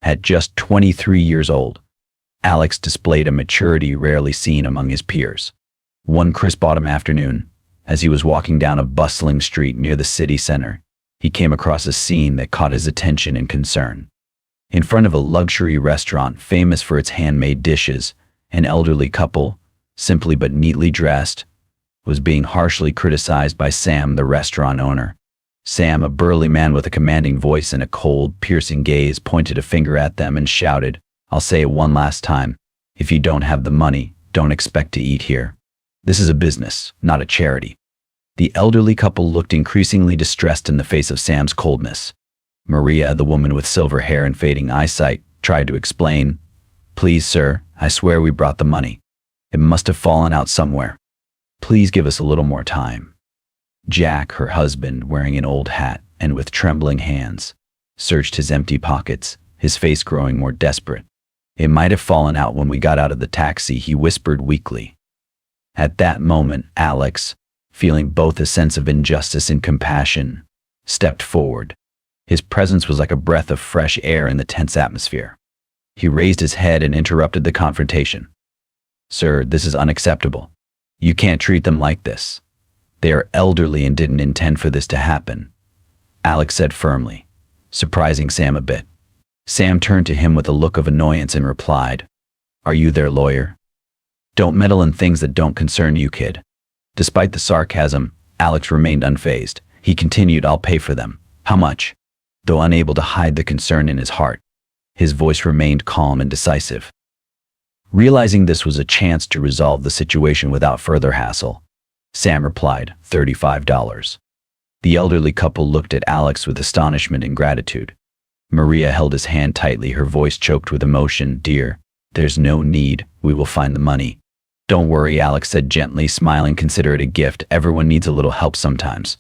At just 23 years old, Alex displayed a maturity rarely seen among his peers. One crisp autumn afternoon, as he was walking down a bustling street near the city center, he came across a scene that caught his attention and concern. In front of a luxury restaurant famous for its handmade dishes, an elderly couple, simply but neatly dressed, was being harshly criticized by Sam, the restaurant owner. Sam, a burly man with a commanding voice and a cold, piercing gaze, pointed a finger at them and shouted, "I'll say it one last time. If you don't have the money, don't expect to eat here. This is a business, not a charity." The elderly couple looked increasingly distressed in the face of Sam's coldness. Maria, the woman with silver hair and fading eyesight, tried to explain, "Please, sir, I swear we brought the money. It must have fallen out somewhere. Please give us a little more time." Jack, her husband, wearing an old hat and with trembling hands, searched his empty pockets, his face growing more desperate. "It might have fallen out when we got out of the taxi," he whispered weakly. At that moment, Alex, feeling both a sense of injustice and compassion, stepped forward. His presence was like a breath of fresh air in the tense atmosphere. He raised his head and interrupted the confrontation. "Sir, this is unacceptable. You can't treat them like this. They are elderly and didn't intend for this to happen," Alex said firmly, surprising Sam a bit. Sam turned to him with a look of annoyance and replied, "Are you their lawyer? Don't meddle in things that don't concern you, kid." Despite the sarcasm, Alex remained unfazed. He continued, "I'll pay for them." "How much?" Though unable to hide the concern in his heart, his voice remained calm and decisive. Realizing this was a chance to resolve the situation without further hassle, Sam replied, $35. The elderly couple looked at Alex with astonishment and gratitude. Maria held his hand tightly, her voice choked with emotion. "Dear, there's no need. We will find the money." "Don't worry," Alex said gently, smiling. "Consider it a gift. Everyone needs a little help sometimes."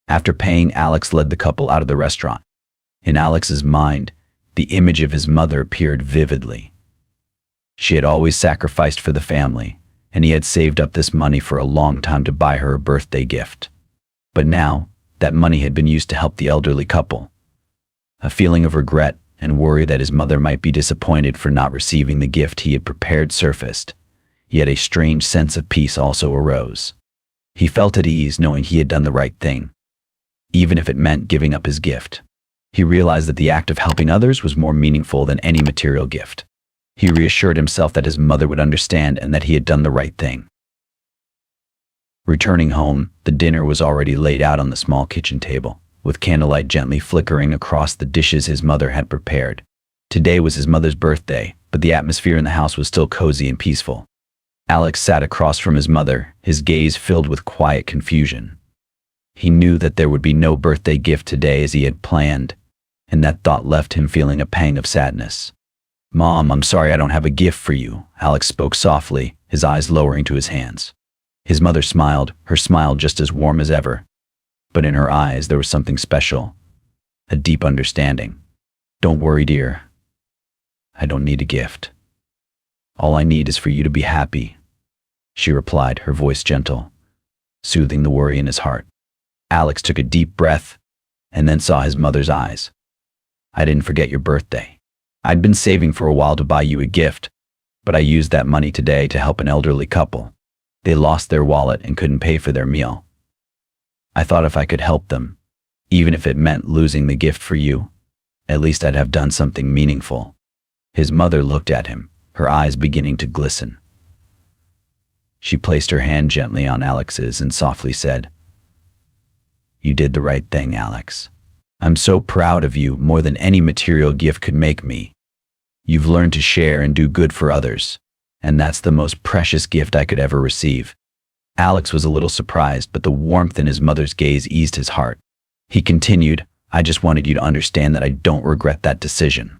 After paying, Alex led the couple out of the restaurant. In Alex's mind, the image of his mother appeared vividly. She had always sacrificed for the family, and he had saved up this money for a long time to buy her a birthday gift. But now, that money had been used to help the elderly couple. A feeling of regret and worry that his mother might be disappointed for not receiving the gift he had prepared surfaced, yet a strange sense of peace also arose. He felt at ease knowing he had done the right thing, even if it meant giving up his gift. He realized that the act of helping others was more meaningful than any material gift. He reassured himself that his mother would understand and that he had done the right thing. Returning home, the dinner was already laid out on the small kitchen table, with candlelight gently flickering across the dishes his mother had prepared. Today was his mother's birthday, but the atmosphere in the house was still cozy and peaceful. Alex sat across from his mother, his gaze filled with quiet confusion. He knew that there would be no birthday gift today as he had planned, and that thought left him feeling a pang of sadness. "Mom, I'm sorry I don't have a gift for you," Alex spoke softly, his eyes lowering to his hands. His mother smiled, her smile just as warm as ever. But in her eyes there was something special, a deep understanding. "Don't worry, dear. I don't need a gift. All I need is for you to be happy," she replied, her voice gentle, soothing the worry in his heart. Alex took a deep breath and then saw his mother's eyes. "I didn't forget your birthday. I'd been saving for a while to buy you a gift, but I used that money today to help an elderly couple. They lost their wallet and couldn't pay for their meal. I thought if I could help them, even if it meant losing the gift for you, at least I'd have done something meaningful." His mother looked at him, her eyes beginning to glisten. She placed her hand gently on Alex's and softly said, "You did the right thing, Alex. I'm so proud of you, more than any material gift could make me. You've learned to share and do good for others, and that's the most precious gift I could ever receive." Alex was a little surprised, but the warmth in his mother's gaze eased his heart. He continued, "I just wanted you to understand that I don't regret that decision.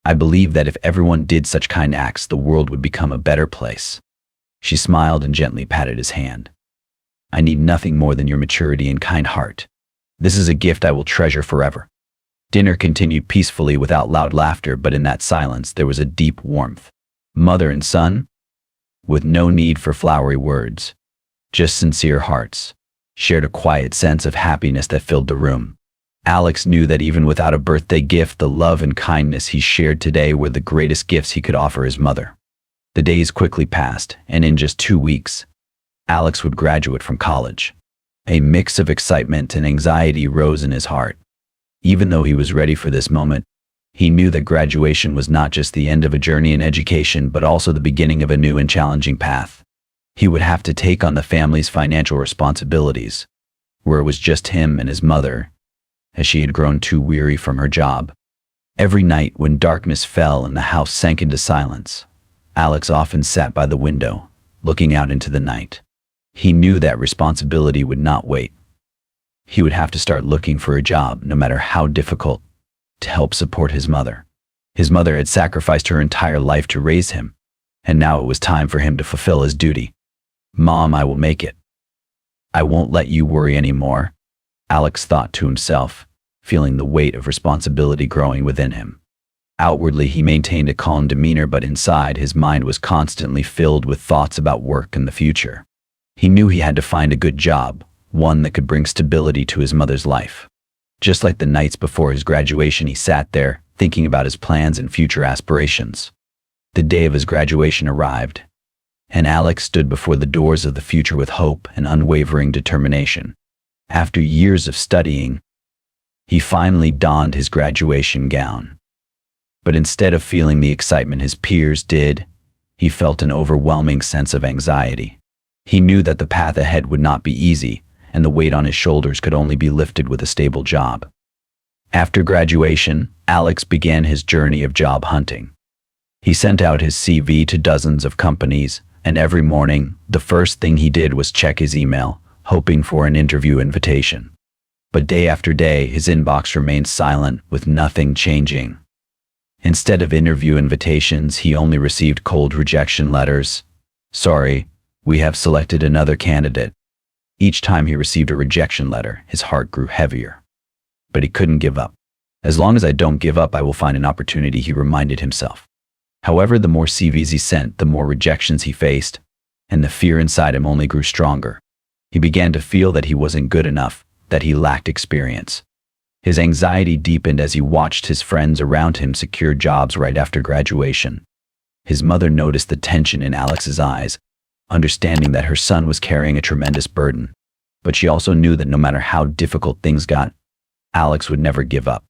I believe that if everyone did such kind acts, the world would become a better place." She smiled and gently patted his hand. "I need nothing more than your maturity and kind heart. This is a gift I will treasure forever." Dinner continued peacefully without loud laughter, but in that silence there was a deep warmth. Mother and son, with no need for flowery words, just sincere hearts, shared a quiet sense of happiness that filled the room. Alex knew that even without a birthday gift, the love and kindness he shared today were the greatest gifts he could offer his mother. The days quickly passed, and in just 2 weeks, Alex would graduate from college. A mix of excitement and anxiety rose in his heart. Even though he was ready for this moment, he knew that graduation was not just the end of a journey in education, but also the beginning of a new and challenging path. He would have to take on the family's financial responsibilities, where it was just him and his mother, as she had grown too weary from her job. Every night when darkness fell and the house sank into silence, Alex often sat by the window, looking out into the night. He knew that responsibility would not wait. He would have to start looking for a job, no matter how difficult, to help support his mother. His mother had sacrificed her entire life to raise him, and now it was time for him to fulfill his duty. "Mom, I will make it. I won't let you worry anymore," Alex thought to himself, feeling the weight of responsibility growing within him. Outwardly, he maintained a calm demeanor, but inside, his mind was constantly filled with thoughts about work and the future. He knew he had to find a good job, one that could bring stability to his mother's life. Just like the nights before his graduation, he sat there, thinking about his plans and future aspirations. The day of his graduation arrived, and Alex stood before the doors of the future with hope and unwavering determination. After years of studying, he finally donned his graduation gown. But instead of feeling the excitement his peers did, he felt an overwhelming sense of anxiety. He knew that the path ahead would not be easy, and the weight on his shoulders could only be lifted with a stable job. After graduation, Alex began his journey of job hunting. He sent out his CV to dozens of companies, and every morning, the first thing he did was check his email, hoping for an interview invitation. But day after day, his inbox remained silent, with nothing changing. Instead of interview invitations, he only received cold rejection letters. "Sorry, we have selected another candidate." Each time he received a rejection letter, his heart grew heavier. But he couldn't give up. "As long as I don't give up, I will find an opportunity," he reminded himself. However, the more CVs he sent, the more rejections he faced, and the fear inside him only grew stronger. He began to feel that he wasn't good enough, that he lacked experience. His anxiety deepened as he watched his friends around him secure jobs right after graduation. His mother noticed the tension in Alex's eyes, understanding that her son was carrying a tremendous burden. But she also knew that no matter how difficult things got, Alex would never give up.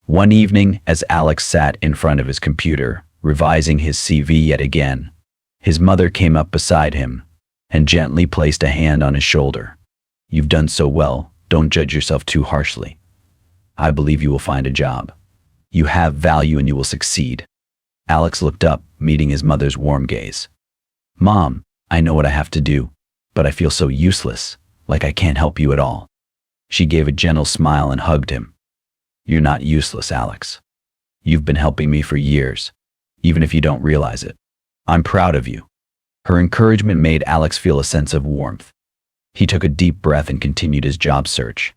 One evening, as Alex sat in front of his computer, revising his CV yet again, his mother came up beside him and gently placed a hand on his shoulder. "You've done so well. Don't judge yourself too harshly. I believe you will find a job. You have value and you will succeed." Alex looked up, meeting his mother's warm gaze. "Mom, I know what I have to do, but I feel so useless, like I can't help you at all." She gave a gentle smile and hugged him. "You're not useless, Alex. You've been helping me for years, even if you don't realize it. I'm proud of you." Her encouragement made Alex feel a sense of warmth. He took a deep breath and continued his job search.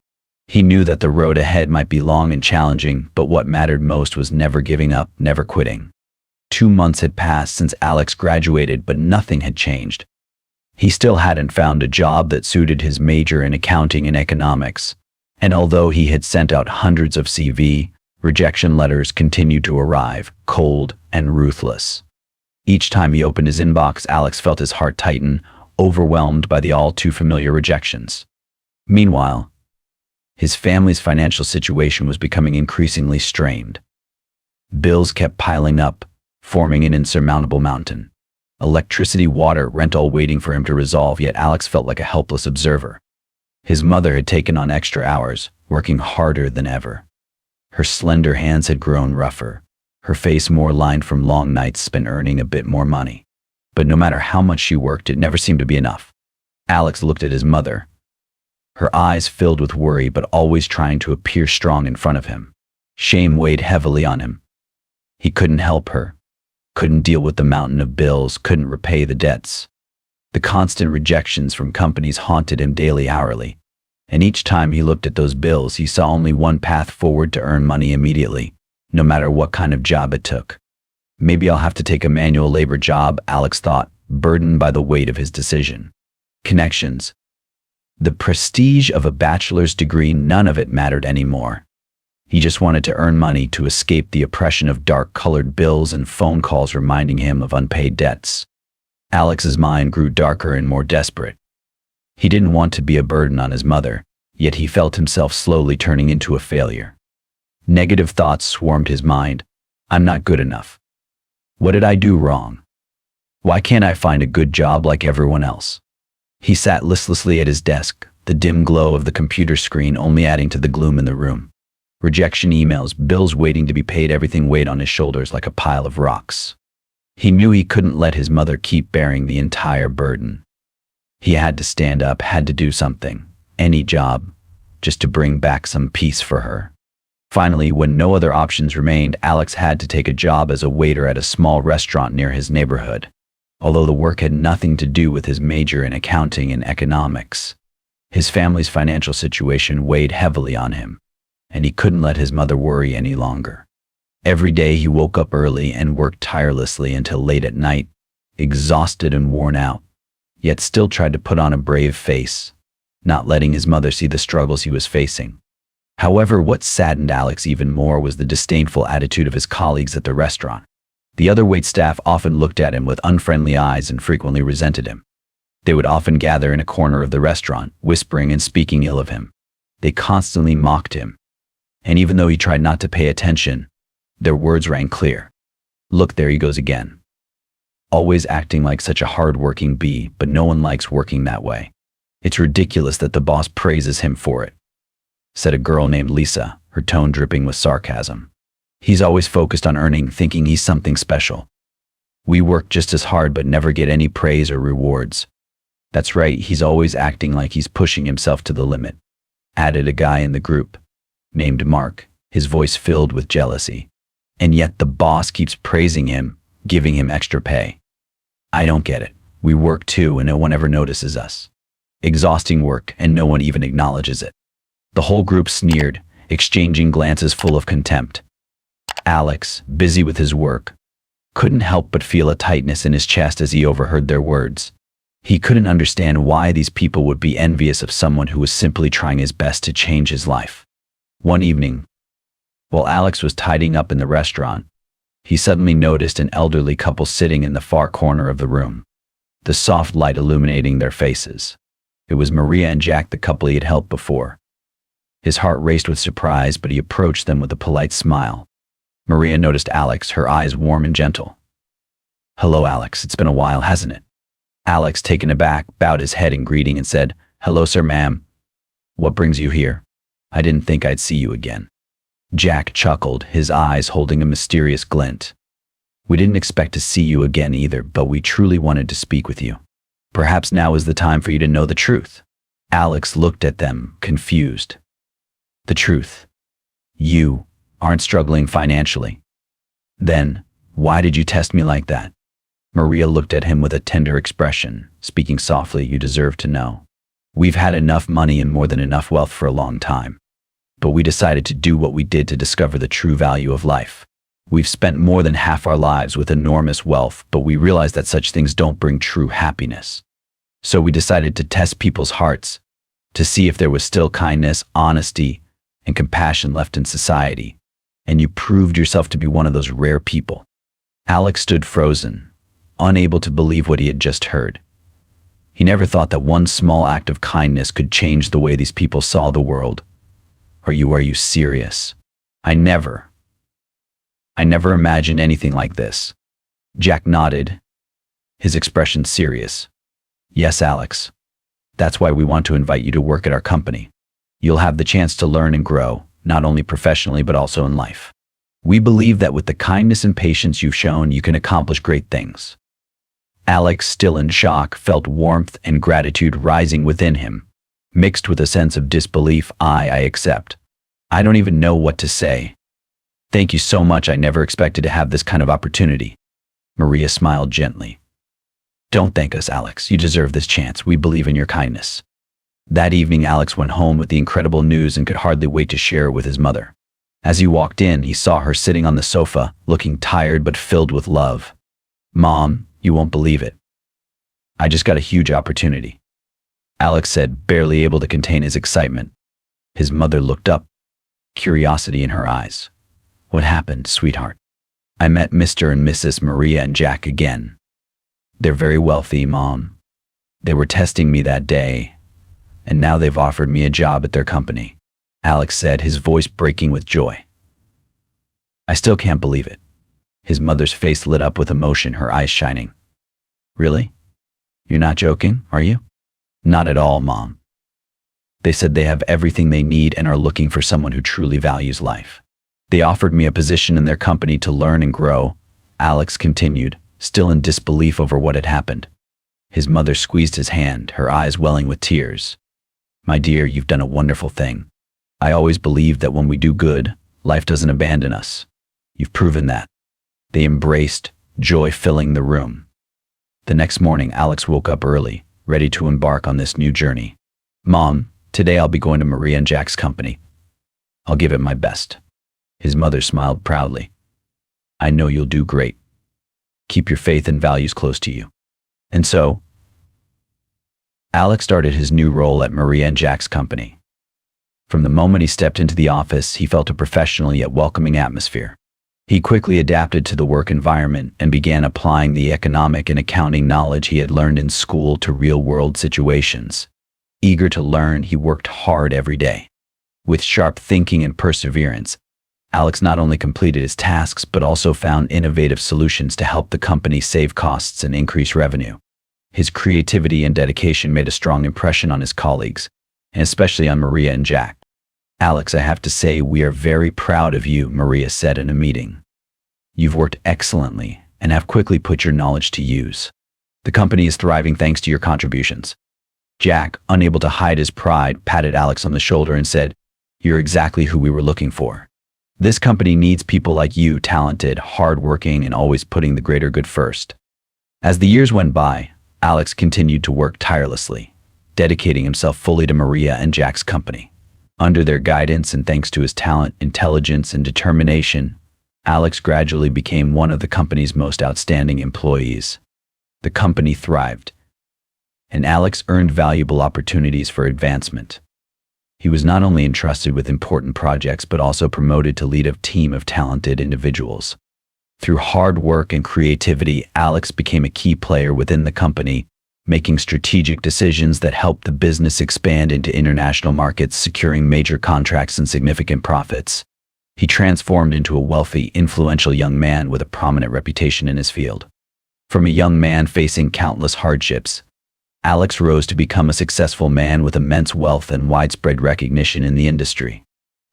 He knew that the road ahead might be long and challenging, but what mattered most was never giving up, never quitting. 2 months had passed since Alex graduated, but nothing had changed. He still hadn't found a job that suited his major in accounting and economics, and although he had sent out hundreds of CV, rejection letters continued to arrive, cold and ruthless. Each time he opened his inbox, Alex felt his heart tighten, overwhelmed by the all-too-familiar rejections. Meanwhile, his family's financial situation was becoming increasingly strained. Bills kept piling up, forming an insurmountable mountain. Electricity, water, rent all waiting for him to resolve, yet Alex felt like a helpless observer. His mother had taken on extra hours, working harder than ever. Her slender hands had grown rougher, her face more lined from long nights spent earning a bit more money. But no matter how much she worked, it never seemed to be enough. Alex looked at his mother, her eyes filled with worry, but always trying to appear strong in front of him. Shame weighed heavily on him. He couldn't help her, couldn't deal with the mountain of bills, couldn't repay the debts. The constant rejections from companies haunted him daily, hourly, and each time he looked at those bills, he saw only one path forward: to earn money immediately, no matter what kind of job it took. Maybe I'll have to take a manual labor job, Alex thought, burdened by the weight of his decision. Connections, The prestige of a bachelor's degree, none of it mattered anymore. He just wanted to earn money to escape the oppression of dark-colored bills and phone calls reminding him of unpaid debts. Alex's mind grew darker and more desperate. He didn't want to be a burden on his mother, yet he felt himself slowly turning into a failure. Negative thoughts swarmed his mind. I'm not good enough. What did I do wrong? Why can't I find a good job like everyone else? He sat listlessly at his desk, the dim glow of the computer screen only adding to the gloom in the room. Rejection emails, bills waiting to be paid, everything weighed on his shoulders like a pile of rocks. He knew he couldn't let his mother keep bearing the entire burden. He had to stand up, had to do something, any job, just to bring back some peace for her. Finally, when no other options remained, Alex had to take a job as a waiter at a small restaurant near his neighborhood. Although the work had nothing to do with his major in accounting and economics, his family's financial situation weighed heavily on him, and he couldn't let his mother worry any longer. Every day he woke up early and worked tirelessly until late at night, exhausted and worn out, yet still tried to put on a brave face, not letting his mother see the struggles he was facing. However, what saddened Alex even more was the disdainful attitude of his colleagues at the restaurant. The other waitstaff often looked at him with unfriendly eyes and frequently resented him. They would often gather in a corner of the restaurant, whispering and speaking ill of him. They constantly mocked him. And even though he tried not to pay attention, their words rang clear. Look, there he goes again. Always acting like such a hard-working bee, but no one likes working that way. It's ridiculous that the boss praises him for it, said a girl named Lisa, her tone dripping with sarcasm. He's always focused on earning, thinking he's something special. We work just as hard but never get any praise or rewards. That's right, he's always acting like he's pushing himself to the limit, added a guy in the group, named Mark, his voice filled with jealousy. And yet the boss keeps praising him, giving him extra pay. I don't get it. We work too and no one ever notices us. Exhausting work and no one even acknowledges it. The whole group sneered, exchanging glances full of contempt. Alex, busy with his work, couldn't help but feel a tightness in his chest as he overheard their words. He couldn't understand why these people would be envious of someone who was simply trying his best to change his life. One evening, while Alex was tidying up in the restaurant, he suddenly noticed an elderly couple sitting in the far corner of the room, the soft light illuminating their faces. It was Maria and Jack, the couple he had helped before. His heart raced with surprise, but he approached them with a polite smile. Maria noticed Alex, her eyes warm and gentle. Hello, Alex. It's been a while, hasn't it? Alex, taken aback, bowed his head in greeting and said, Hello, sir, ma'am. What brings you here? I didn't think I'd see you again. Jack chuckled, his eyes holding a mysterious glint. We didn't expect to see you again either, but we truly wanted to speak with you. Perhaps now is the time for you to know the truth. Alex looked at them, confused. The truth. You aren't struggling financially. Then, why did you test me like that? Maria looked at him with a tender expression, speaking softly, You deserve to know. We've had enough money and more than enough wealth for a long time. But we decided to do what we did to discover the true value of life. We've spent more than half our lives with enormous wealth, but we realized that such things don't bring true happiness. So we decided to test people's hearts, to see if there was still kindness, honesty, and compassion left in society. And you proved yourself to be one of those rare people. Alex stood frozen, unable to believe what he had just heard. He never thought that one small act of kindness could change the way these people saw the world. Are you serious? I never imagined anything like this. Jack nodded, his expression serious. Yes, Alex. That's why we want to invite you to work at our company. You'll have the chance to learn and grow, not only professionally but also in life. We believe that with the kindness and patience you've shown, you can accomplish great things. Alex, still in shock, felt warmth and gratitude rising within him, mixed with a sense of disbelief. I accept. I don't even know what to say. Thank you so much. I never expected to have this kind of opportunity. Maria smiled gently. Don't thank us, Alex. You deserve this chance. We believe in your kindness. That evening, Alex went home with the incredible news and could hardly wait to share it with his mother. As he walked in, he saw her sitting on the sofa, looking tired but filled with love. Mom, you won't believe it. I just got a huge opportunity. Alex said, barely able to contain his excitement. His mother looked up, curiosity in her eyes. What happened, sweetheart? I met Mr. and Mrs. Maria and Jack again. They're very wealthy, Mom. They were testing me that day, and now they've offered me a job at their company, Alex said, his voice breaking with joy. I still can't believe it. His mother's face lit up with emotion, her eyes shining. Really? You're not joking, are you? Not at all, Mom. They said they have everything they need and are looking for someone who truly values life. They offered me a position in their company to learn and grow, Alex continued, still in disbelief over what had happened. His mother squeezed his hand, her eyes welling with tears. My dear, you've done a wonderful thing. I always believed that when we do good, life doesn't abandon us. You've proven that. They embraced, joy filling the room. The next morning, Alex woke up early, ready to embark on this new journey. Mom, today I'll be going to Maria and Jack's company. I'll give it my best. His mother smiled proudly. I know you'll do great. Keep your faith and values close to you. And so, Alex started his new role at Maria and Jack's company. From the moment he stepped into the office, he felt a professional yet welcoming atmosphere. He quickly adapted to the work environment and began applying the economic and accounting knowledge he had learned in school to real-world situations. Eager to learn, he worked hard every day. With sharp thinking and perseverance, Alex not only completed his tasks but also found innovative solutions to help the company save costs and increase revenue. His creativity and dedication made a strong impression on his colleagues, and especially on Maria and Jack. Alex, I have to say, we are very proud of you, Maria said in a meeting. You've worked excellently and have quickly put your knowledge to use. The company is thriving thanks to your contributions. Jack, unable to hide his pride, patted Alex on the shoulder and said, You're exactly who we were looking for. This company needs people like you, talented, hardworking, and always putting the greater good first. As the years went by, Alex continued to work tirelessly, dedicating himself fully to Maria and Jack's company. Under their guidance and thanks to his talent, intelligence, and determination, Alex gradually became one of the company's most outstanding employees. The company thrived, and Alex earned valuable opportunities for advancement. He was not only entrusted with important projects but also promoted to lead a team of talented individuals. Through hard work and creativity, Alex became a key player within the company, making strategic decisions that helped the business expand into international markets, securing major contracts and significant profits. He transformed into a wealthy, influential young man with a prominent reputation in his field. From a young man facing countless hardships, Alex rose to become a successful man with immense wealth and widespread recognition in the industry.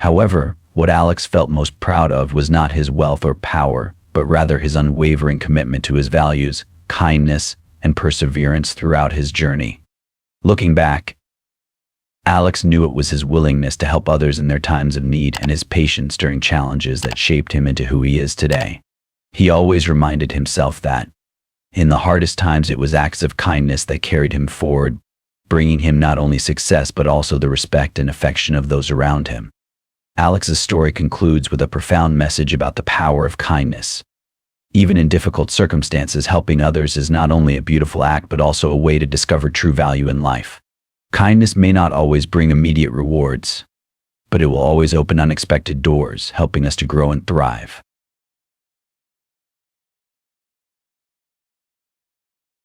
However, what Alex felt most proud of was not his wealth or power, but rather his unwavering commitment to his values, kindness, and perseverance throughout his journey. Looking back, Alex knew it was his willingness to help others in their times of need and his patience during challenges that shaped him into who he is today. He always reminded himself that, in the hardest times, it was acts of kindness that carried him forward, bringing him not only success but also the respect and affection of those around him. Alex's story concludes with a profound message about the power of kindness. Even in difficult circumstances, helping others is not only a beautiful act but also a way to discover true value in life. Kindness may not always bring immediate rewards, but it will always open unexpected doors, helping us to grow and thrive.